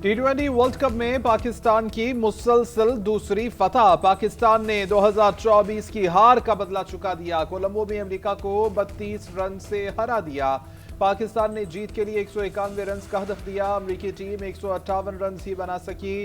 टी20 world cup में पाकिस्तान की मुसलसल दूसरी फतह। पाकिस्तान ने 2024 की हार का बदला चुका दिया। कोलंबो में अमेरिका को 32 रन से हरा दिया। पाकिस्तान ने जीत के लिए 191 रन का हदफ दिया। अमेरिकी टीम 158 रन ही बना सकी।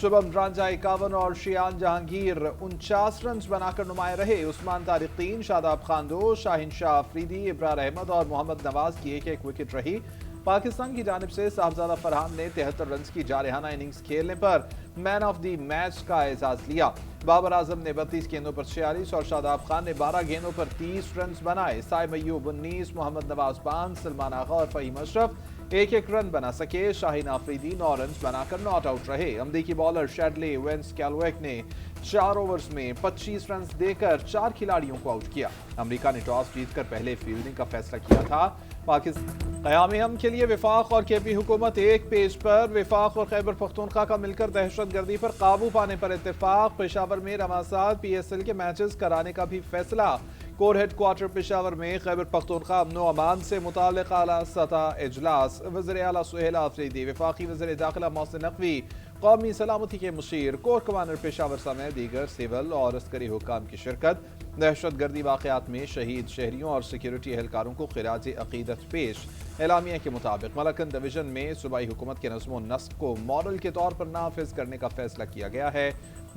शुभम रांझा 51 और शियान जहांगीर 49 रन बनाकर नुमाए रहे। उस्मान तारिक 3, शादाब खान 2, शाहिन शाह अफरीदी, इब्रार अहमद और मोहम्मद नवाज की एक विकेट रही। पाकिस्तान की जानिब से साहबजादा फरहान ने 73 रन की जारहाना इनिंग्स खेलने पर मैन ऑफ द मैच का एजाज लिया। बाबर आजम ने 32 गेंदों पर 46 और शादाब खान ने 12 गेंदों पर 30 रन बनाए। साइम अय्यूब 19, मोहम्मद नवाज 5, सलमान आगा और फहीम अशरफ एक रन बना सके। शाहीन आफरीदी 9 रन बनाकर नॉट आउट रहे। अमरीकी बॉलर शैडले वेंस कैलवेक ने 4 ओवर्स में 25 रन देकर 4 खिलाड़ियों को आउट किया। अमेरिका ने टॉस जीतकर पहले फील्डिंग का फैसला किया था। पाकिस्तान क़याम के लिए विफाक और केपी हुकूमत एक पेज पर। विफाक और खैबर पख्तूनख्वा का मिलकर दहशतगर्दी पर काबू पाने पर इत्तेफाक। पेशावर में रमासाद PSL के मैचेस कराने का भी फैसला। कोर हेडक्वार्टर पेशावर में खैबर पख्तूनख्वा अमन व अमान से मुताल्लिक़ आला सतह इजलास। वज़ीर आला सुहेल आफरीदी, वफाकी वज़ीर दाखिला मोहसिन नकवी, कौमी सलामती के मुशीर, कोर कमांडर पेशावर समेत दीगर सिविल और अस्करी हुक्काम की शिरकत। दहशतगर्दी वाक़यात में शहीद शहरियों और सिक्योरिटी एहलकारों को खिराज अक़ीदत पेश। एलामिया के मुताबिक मलकन डिवीजन में सूबाई हुकूमत के नज़्म व नस्क को मॉडल के तौर पर नाफिज करने का फैसला किया गया है।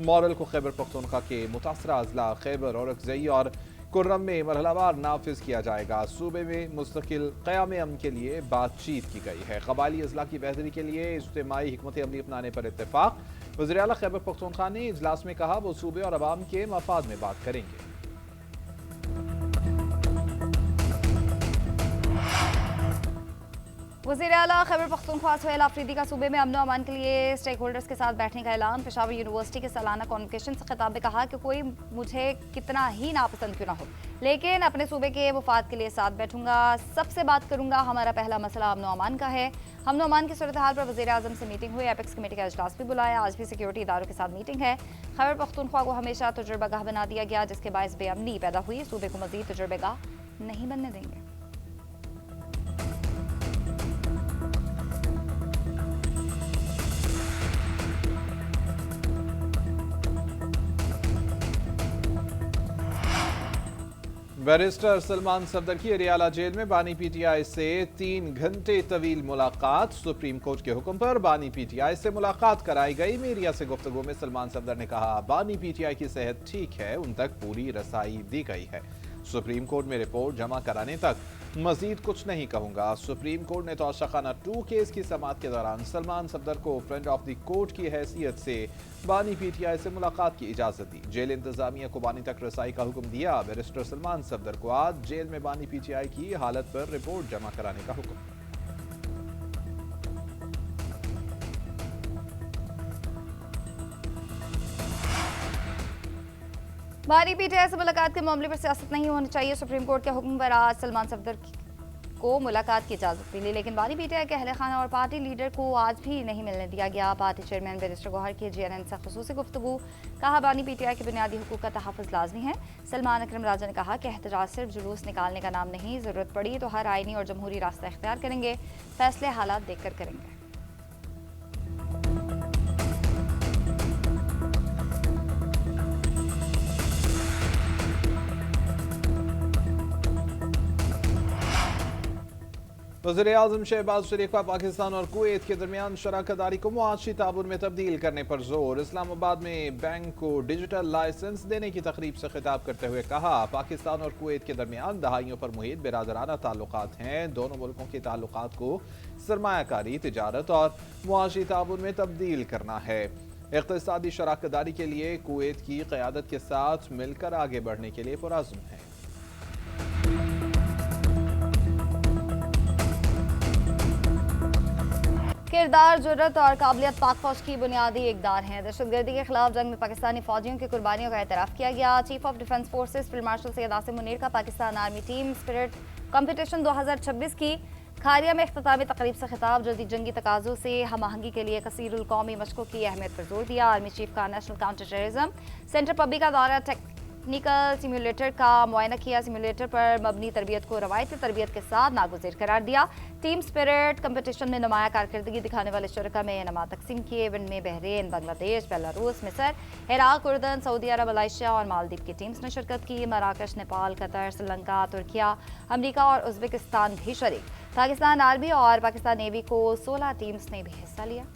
मॉडल को खैबर पख्तूनख्वा के मुतासरा अजला खैबर और अकज़ई और कुर्रम में मरहलावार नाफिज किया जाएगा। सूबे में मुस्तकिल क़याम अमन के लिए बातचीत की गई है। कबायली अजला की बेहतरी के लिए इज्तिमाई हिकमत अमली अपनाने पर इत्तेफाक। वज़ीर आला खैबर पख्तूनख्वा ने इजलास में कहा वो सूबे और अवाम के मफाद में बात करेंगे। वज़ीर आला खैबर पख्तूनख्वा सुहेल आफरीदी का सूबे में अमन व अमान के लिए स्टेक होल्डर्स के साथ बैठने का ऐलान। पेशावर यूनिवर्सिटी के सालाना कॉन्वोकेशन से खिताब में कहा कि कोई मुझे कितना ही नापसंद क्यों ना हो, लेकिन अपने सूबे के मुफाद के लिए साथ बैठूंगा, सबसे बात करूंगा। हमारा पहला मसला अमन व अमान का है। अमन व अमान की सूरत हाल पर वज़ीर आज़म से मीटिंग हुई। एपेक्स कमेटी का इजलास भी बुलाया। आज भी सिक्योरिटी इदारों के साथ मीटिंग है। खैबर पख्तूनख्वा को हमेशा तजुर्बागाह बना दिया गया, जिसके बायस बेअमनी पैदा हुई। सूबे को मज़ीद तजुर्बागाह नहीं बनने देंगे। बैरिस्टर सलमान सफदर की अरियाला जेल में बानी PTI से 3 घंटे तवील मुलाकात। सुप्रीम कोर्ट के हुक्म पर बानी PTI से मुलाकात कराई गई। मीडिया से गुफ्तगू में सलमान सफदर ने कहा बानी PTI की सेहत ठीक है, उन तक पूरी रसाई दी गई है। सुप्रीम कोर्ट में रिपोर्ट जमा कराने तक मजीद कुछ नहीं कहूंगा। सुप्रीम कोर्ट ने तौशाखाना 2 केस की समाअत के दौरान सलमान सफदर को फ्रेंड ऑफ द कोर्ट की हैसियत से बानी PTI से मुलाकात की इजाजत दी। जेल इंतजामिया को बानी तक रसाई का हुक्म दिया। बैरिस्टर सलमान सफदर को आज जेल में बानी PTI की हालत पर रिपोर्ट जमा कराने का हुक्म। बानी PTI से मुलाकात के मामले पर सियासत नहीं होनी चाहिए। सुप्रीम कोर्ट के हुक्म पर आज सलमान सफदर को मुलाकात की इजाज़त मिली, लेकिन बानी PTI के अहले खाना और पार्टी लीडर को आज भी नहीं मिलने दिया गया। पार्टी चेयरमैन बैरिस्टर गौहर की GNN से खुसूसी गुफ्तगू। कहा बानी PTI के बुनियादी हुकूक का तहफ़्फ़ुज़ लाजमी है। सलमान अकरम राजा ने कहा कि एहतजाज सिर्फ जुलूस निकालने का नाम नहीं, ज़रूरत पड़ी तो हर आइनी और जमहूरी रास्ता इख्तियार करेंगे, फैसले हालात देख कर करेंगे। वज़ीर आज़म शहबाज शरीफ का पाकिस्तान और कुवैत के दरमियान शराकतदारी को मुआशी ताबून में तब्दील करने पर जोर। इस्लामाबाद में बैंक को डिजिटल लाइसेंस देने की तकरीब से खिताब करते हुए कहा पाकिस्तान और कुवैत के दरमियान दहाइयों पर मुहित बिरादराना ताल्लुकात हैं। दोनों मुल्कों के ताल्लुकात को सरमायाकारी, तिजारत और मुआशी ताबून में तब्दील करना है। इक़्तिसादी शराकतदारी के लिए कुवैत की क़यादत के साथ मिलकर आगे बढ़ने के लिए पुरअज़्म है। किरदार, जुर्रत और काबिलियत पाक फौज की बुनियादी इक़दार हैं। दहशतगर्दी के खिलाफ जंग में पाकिस्तानी फौजियों की कुर्बानियों का एतराफ़ किया गया। Chief of defence forces field marshal Syed Asim Munir का Pakistan army team spirit competition 2026 की खारिया में इख्तितामी तकरीब से खिताब। जल्दी जंगी तकाज़ों से हम आहंगी के लिए कसीरुल कौमी मशकों की अहमियत पर जोर दिया। आर्मी चीफ का national counter terrorism centre public का दौरा टेक्निकल सिम्युलेटर का मुआयना किया। सिम्युलेटर पर मबनी तरबियत को रवायती तरबियत के साथ नागुज़ीर करार दिया। टीम स्पिरिट कंपटीशन में नुमाया कारकर्दगी दिखाने वाले शुरका में इनाम तकसीम किए। इवेंट में बहरीन, बांग्लादेश, बेलारूस, मिस्र, इराक, उर्दन, सऊदी अरब, मलेशिया और मालदीव की टीम्स ने शिरकत की। मराकश, नेपाल, कतर, श्रीलंका, तुर्किया, अमरीका और उज़्बेकिस्तान भी शरीक। पाकिस्तान आर्मी और पाकिस्तान नेवी को 16 टीम्स ने भी हिस्सा लिया।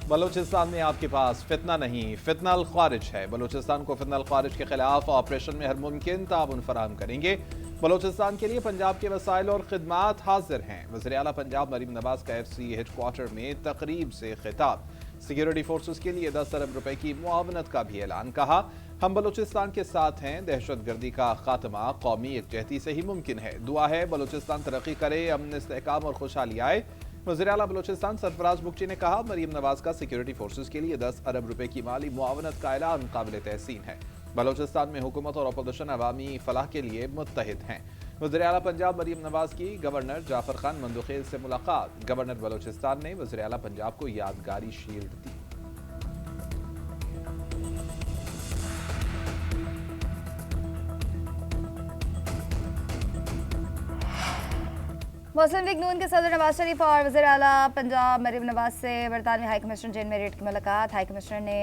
बलूचिस्तान में आपके पास फितना नहीं, फितना अल ख्वारिज है। बलूचिस्तान को फितना अल ख्वारिज के खिलाफ ऑपरेशन में हर मुमकिन ताउन फराहम करेंगे। बलूचिस्तान के लिए पंजाब के वसाइल और खिदमात हाजिर हैं। वज़ीर आला पंजाब मरीम नवाज का FC हेडक्वार्टर में तकरीब से खिताब। सिक्योरिटी फोर्सेस के लिए 10 अरब रुपए की मुआवनत का भी ऐलान। कहा, हम बलूचिस्तान के साथ हैं। दहशतगर्दी का खात्मा कौमी एकजहती से ही मुमकिन है। दुआ है बलूचिस्तान तरक्की करे, अमन, इस्तेहकाम और खुशहाली आए। वज़ीर आला बलूचिस्तान सरफराज बुगची ने कहा, मरीम नवाज का सिक्योरिटी फोर्सेस के लिए 10 अरब रुपए की माली मुआवनत का ऐलान काबिल तहसीन है। बलूचिस्तान में हुकूमत और अपोजिशन अवामी फलाह के लिए मुत्तहिद हैं। वज़ीर आला पंजाब मरीम नवाज की गवर्नर जाफर खान मंदुखेल से मुलाकात। गवर्नर बलूचिस्तान ने वज़ीर आला पंजाब को यादगारी शील्ड दी। मुस्लिम लीग नून के सदर नवाज शरीफ और वज़ीर आला पंजाब मरीम नवाज से बरतानवी हाई कमिश्नर जेन मेरिट की मुलाकात। हाई कमिश्नर ने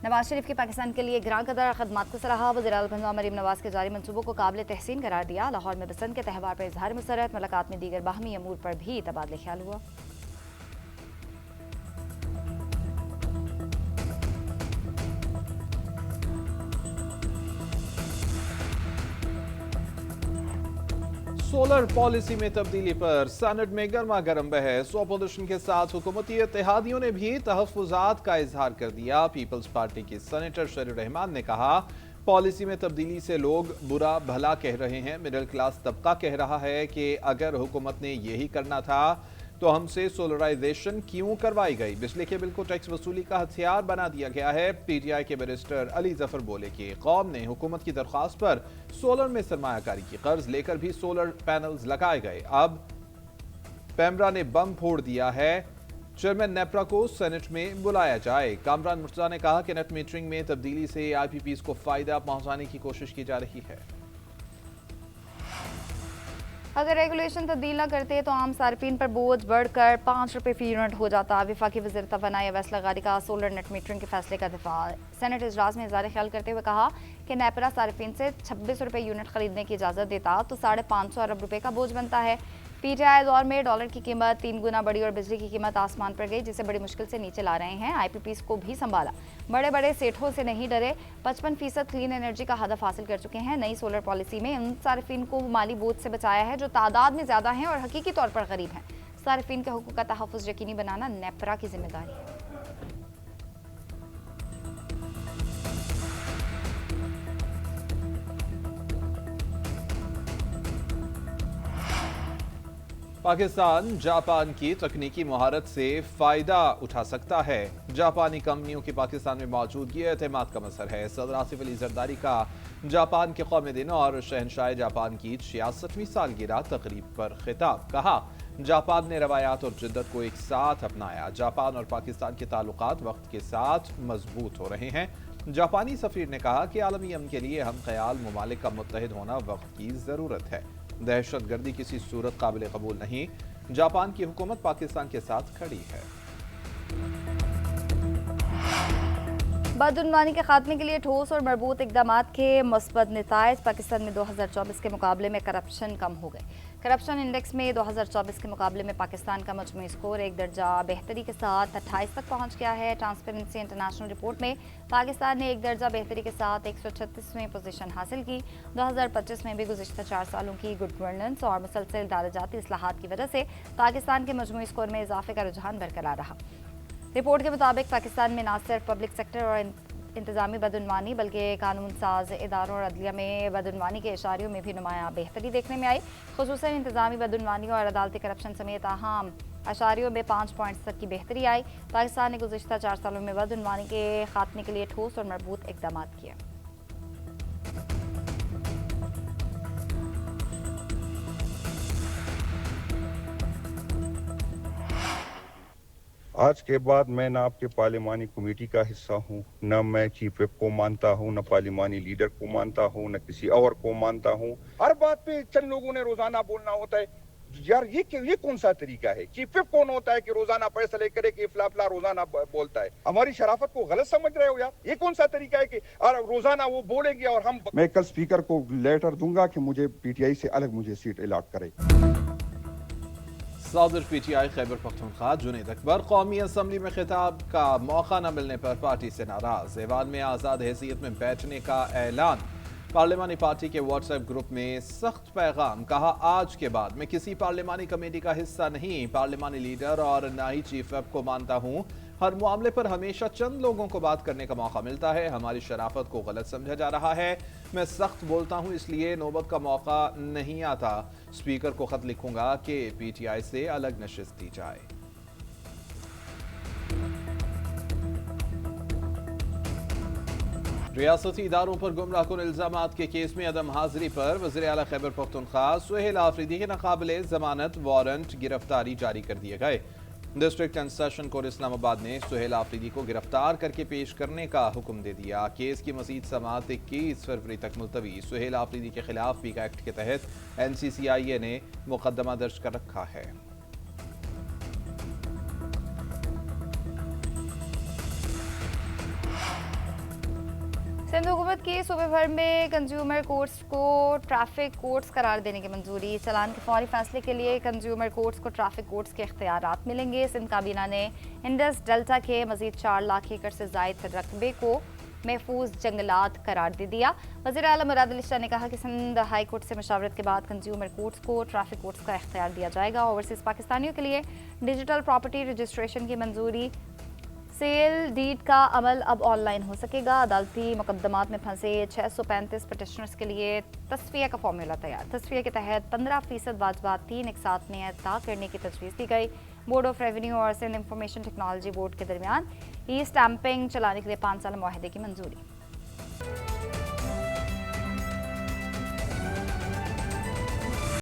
नवाज शरीफ की पाकिस्तान के लिए ग्रां कदर खदमात को सराहा। वज़ीर आला पंजाब मरीम नवाज के जारी मंसूबों को काबिल तहसीन करार दिया। लाहौर में बसंत के त्यौहार पर इजहार मसरत। मुलाकात में दीगर बाहमी अमूर पर भी तबादले ख्याल हुआ। सोलर पॉलिसी में तब्दीली पर सेनेट में गर्मा गर्म बहस। अपोजिशन के साथ हुकूमती इत्तेहादियों ने भी तहफ्फुज़ात का इजहार कर दिया। पीपल्स पार्टी की सेनेटर शरीर रहमान ने कहा, पॉलिसी में तब्दीली से लोग बुरा भला कह रहे हैं। मिडिल क्लास तबका कह रहा है कि अगर हुकूमत ने यही करना था तो हमसे सोलराइजेशन क्यों करवाई गई। बिजली के बिल को टैक्स वसूली का हथियार बना दिया गया है। PTI के बैरिस्टर अली जफर बोले कि कौम ने हुकूमत की दरख्वास्त पर सोलर में सरमायाकारी की, कर्ज लेकर भी सोलर पैनल्स लगाए गए। अब पैमरा ने बम फोड़ दिया है। चेयरमैन नेपरा को सेनेट में बुलाया जाए। कामरान मुर्तजा ने कहा कि नेट मीटरिंग में तब्दीली से IPPs को फायदा पहुंचाने की कोशिश की जा रही है। अगर रेगुलेशन तब्दील न करते तो आम सार्फिन पर बोझ बढ़कर 5 रुपये फी यूनिट हो जाता। वफाकी वज़ीर तवानाई अवैस लगारी का सोलर नेट मीटरिंग के फैसले का दिफा। सेनेट इजलास में इज़हार ख्याल करते हुए कहा कि नेपरा सार्फिन से 26 रुपये यूनिट खरीदने की इजाज़त देता तो 550 अरब रुपये का बोझ बनता है। PTI दौर में डॉलर की कीमत 3 गुना बढ़ी और बिजली की कीमत आसमान पर गई, जिसे बड़ी मुश्किल से नीचे ला रहे हैं। IPPs को भी संभाला। बड़े बड़े सेठों से नहीं डरे। 55% क्लीन एनर्जी का हदफ हासिल कर चुके हैं। नई सोलर पॉलिसी में उन सार्फिन को माली बोझ से बचाया है जो तादाद में ज़्यादा हैं और हकीकी तौर पर गरीब हैं। सार्फिन के हुकूक का तहफ़्फ़ुज़ यकीनी बनाना नेपरा की जिम्मेदारी है। पाकिस्तान जापान की तकनीकी महारत से फायदा उठा सकता है। जापानी कंपनियों की पाकिस्तान में मौजूदगी एतमाद का मसर है। सदर आसिफ अली जरदारी का जापान के कौमी दिन और शहनशाह जापान की 66वीं सालगिरह तकरीब पर खिताब। कहा, जापान ने रवायात और जिद्दत को एक साथ अपनाया। जापान और पाकिस्तान के ताल्लुकात वक्त के साथ मजबूत हो रहे हैं। जापानी सफीर ने कहा कि आलमी अमन के लिए हम ख्याल ममालिक का मुत्तहिद होना वक्त की ज़रूरत है। दहशतगर्दी किसी सूरत काबिल कबूल नहीं। जापान की हुकूमत पाकिस्तान के साथ खड़ी है। बदउनवानी के खात्मे के लिए ठोस और मजबूत इकदाम के मुस्बत नताइज। पाकिस्तान में 2024 के मुकाबले में करप्शन कम हो गए। करप्शन इंडेक्स में 2024 के मुकाबले में पाकिस्तान का मजमूई स्कोर 1 दर्जा बेहतरी के साथ 28 तक पहुंच गया है। ट्रांसपेरेंसी इंटरनेशनल रिपोर्ट में पाकिस्तान ने 1 दर्जा बेहतरी के साथ 136वीं पोजीशन हासिल की। 2025 में भी गुज़िश्ता 4 सालों की गुड गवर्नेंस और मुसलसल दाराजाती इस्लाहात की वजह से पाकिस्तान के मजमूई स्कोर में इजाफे का रुझान बरकरार रहा। रिपोर्ट के मुताबिक पाकिस्तान में न सिर्फ पब्लिक सेक्टर और इंतजामी बदउनवानी बल्कि कानून साज इदारों और अदलिया में बदउनवानी के इशारियों में भी नुमाया बेहतरी देखने में आई। खुसूसन इंतजामी बदउनवानी और अदालती करप्शन समेत अहम अशारियों में 5 पॉइंट्स तक की बेहतरी आई। पाकिस्तान ने गुज़िश्ता 4 सालों में बदउनवानी के खात्मे के लिए ठोस और मजबूत इकदाम किए। आज के बाद मैं न आपके पार्लिमानी कमेटी का हिस्सा हूँ, न मैं चीफ विप को मानता हूँ, न पार्लिमानी लीडर को मानता हूँ, न किसी और को मानता हूँ। हर बात पे चंद लोगों ने रोजाना बोलना होता है। यार ये कौन सा तरीका है? चीफ विप कौन होता है कि रोजाना फैसले करे कि फला रोजाना बोलता है? हमारी शराफत को गलत समझ रहे हो यार? ये कौन सा तरीका है कि रोजाना वो बोलेंगे और हम? मैं कल स्पीकर को लेटर दूंगा कि मुझे पीटीआई से अलग मुझे सीट अलॉट करे। सदर पीटीआई खैबर पख्तूनख्वा जुनैद अकबर कौमी असम्बली में खिताब का मौका न मिलने पर पार्टी से नाराज। ऐवान में आज़ाद हैसियत में बैठने का ऐलान। पार्लिमानी पार्टी के व्हाट्सएप ग्रुप में सख्त पैगाम। कहा, आज के बाद मैं किसी पार्लिमानी कमेटी का हिस्सा नहीं, पार्लिमानी लीडर और न ही चीफ व्हिप को मानता हूँ। हर मामले पर हमेशा चंद लोगों को बात करने का मौका मिलता है। हमारी शराफत को गलत समझा जा रहा है। मैं सख्त बोलता हूँ, इसलिए नौबत का मौका नहीं आता। स्पीकर को खत लिखूंगा कि पीटीआई से अलग नशिस्त दी जाए। रियासती इदारों पर गुमराहकुन इल्जामात के केस में अदम हाजिरी पर वज़ीर आला खैबर पख्तूनख्वा सुहेल आफरीदी के नाकाबिले जमानत वारंट गिरफ्तारी जारी कर दिए गए। District and session court Islamabad ने सुहेल आफरीदी को गिरफ्तार करके पेश करने का हुक्म दे दिया। केस की मजीद समाअत 21 फरवरी तक मुलतवी। सुहेल आफरीदी के खिलाफ पीका एक्ट के तहत NCCIA ने मुकदमा दर्ज कर रखा है। सिंध हुकूमत की सूबे भर में कंज्यूमर कोर्ट्स को ट्रैफिक कोर्ट्स करार देने की मंजूरी। चलान के फौरी फैसले के लिए कंज्यूमर कोर्ट्स को ट्रैफिक कोर्ट्स के इख्तियारात मिलेंगे। सिंध काबीना ने इंडस डेल्टा के मजीद 4 लाख एकड़ से जायद रकबे को महफूज जंगलात करार दे दिया। वज़ीर आला मुराद अली शाह ने कहा कि सिंध हाई कोर्ट से मशावरत के बाद कंज्यूमर कोर्ट्स को ट्रैफिक कोर्ट्स का इख्तियार दिया जाएगा। ओवरसीज़ पाकिस्तानियों के लिए डिजिटल प्रॉपर्टी रजिस्ट्रेशन की मंजूरी। सेल डीड का अमल अब ऑनलाइन हो सकेगा। अदालती मुकदमात में फंसे 635 पटिशनर्स के लिए तस्फिया का फॉर्मूला तैयार। तस्फिया के तहत 15% वाजबात 3 एक साथ में अदा करने की तजवीज़ दी गई। बोर्ड ऑफ रेवेन्यू और सिंध इंफॉर्मेशन टेक्नोलॉजी बोर्ड के दरमियान ई स्टैंपिंग चलाने के लिए 5 साल मुआहदे की मंजूरी।